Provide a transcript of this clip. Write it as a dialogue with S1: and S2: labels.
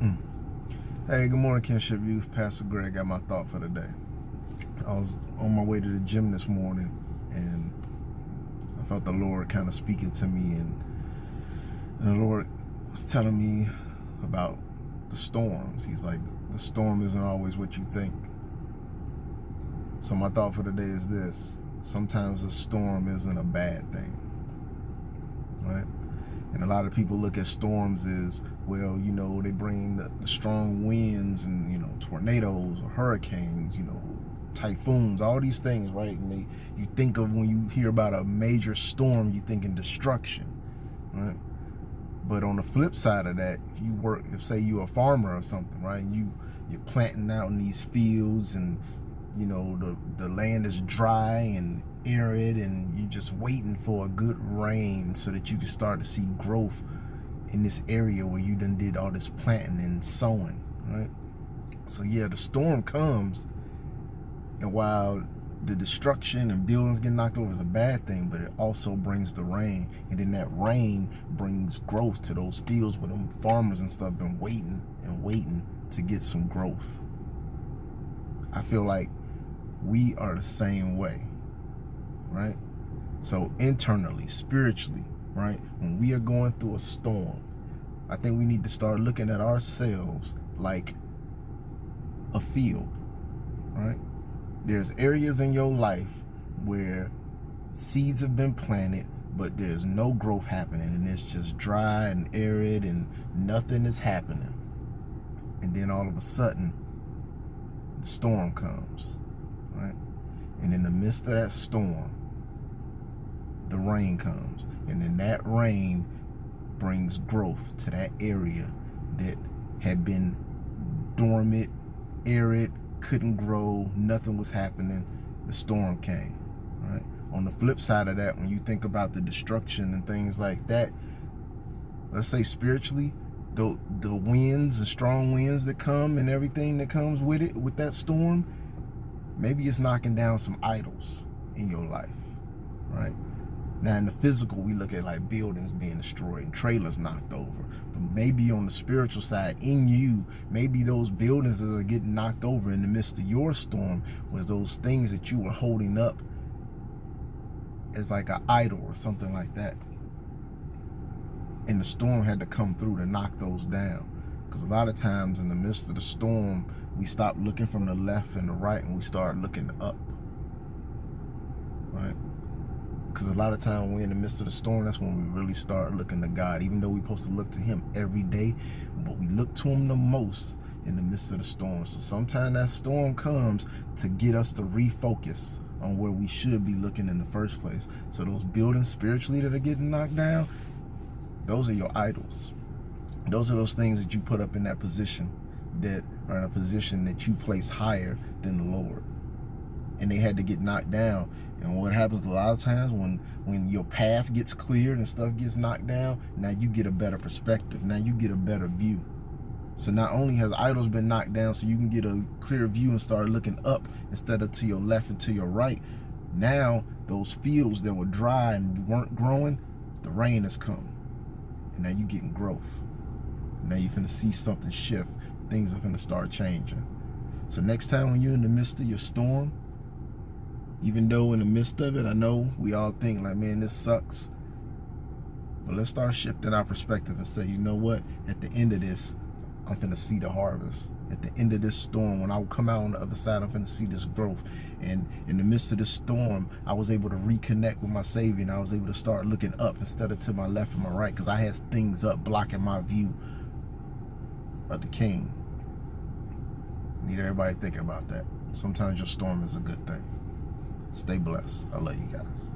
S1: Mm. Hey, good morning, Kinship Youth. Pastor Greg got my thought for the day. I was on my way to the gym this morning, and I felt the Lord kind of speaking to me, and the Lord was telling me about the storms. He's like, the storm isn't always what you think. So my thought for the day is this: sometimes a storm isn't a bad thing, right? And a lot of people look at storms as, well, they bring the strong winds and, tornadoes or hurricanes, typhoons, all these things, right? And you think of, when you hear about a major storm, you think in destruction, right? But on the flip side of that, if say you're a farmer or something, right? And you're planting out in these fields, and the land is dry and arid, and you're just waiting for a good rain so that you can start to see growth in this area where you done did all this planting and sowing, right? So yeah, the storm comes, and while the destruction and buildings get knocked over is a bad thing, but it also brings the rain, and then that rain brings growth to those fields where them farmers and stuff been waiting and waiting to get some growth. I feel like we are the same way, right? So internally, spiritually, right, when we are going through a storm, I think we need to start looking at ourselves like a field, right? There's areas in your life where seeds have been planted, but there's no growth happening, and it's just dry and arid and nothing is happening. And then all of a sudden, the storm comes, right? And in the midst of that storm, the rain comes, and then that rain brings growth to that area that had been dormant, arid, couldn't grow, nothing was happening. The storm came, right? On the flip side of that, when you think about the destruction and things like that, let's say spiritually, the winds and strong winds that come and everything that comes with it, with that storm, maybe it's knocking down some idols in your life, right? Now, in the physical, we look at like buildings being destroyed and trailers knocked over. But maybe on the spiritual side, in you, maybe those buildings that are getting knocked over in the midst of your storm was those things that you were holding up as like an idol or something like that. And the storm had to come through to knock those down. Because a lot of times in the midst of the storm, we stop looking from the left and the right, and we start looking up, right? Because a lot of time when we're in the midst of the storm, that's when we really start looking to God. Even though we're supposed to look to Him every day, but we look to Him the most in the midst of the storm. So sometimes that storm comes to get us to refocus on where we should be looking in the first place. So those buildings spiritually that are getting knocked down, those are your idols. Those are those things that you put up in that position, that are in a position that you place higher than the Lord. And they had to get knocked down. And what happens a lot of times when your path gets cleared and stuff gets knocked down, now you get a better perspective. Now you get a better view. So not only has idols been knocked down so you can get a clear view and start looking up instead of to your left and to your right, now those fields that were dry and weren't growing, the rain has come. And now you're getting growth. Now you're finna see something shift. Things are finna start changing. So next time when you're in the midst of your storm, even though in the midst of it, I know we all think like, man, this sucks. But let's start shifting our perspective and say, you know what? At the end of this, I'm finna see the harvest. At the end of this storm, when I come out on the other side, I'm finna see this growth. And in the midst of this storm, I was able to reconnect with my Savior, and I was able to start looking up instead of to my left and my right, because I had things up blocking my view of the King. I need everybody thinking about that. Sometimes your storm is a good thing. Stay blessed. I love you guys.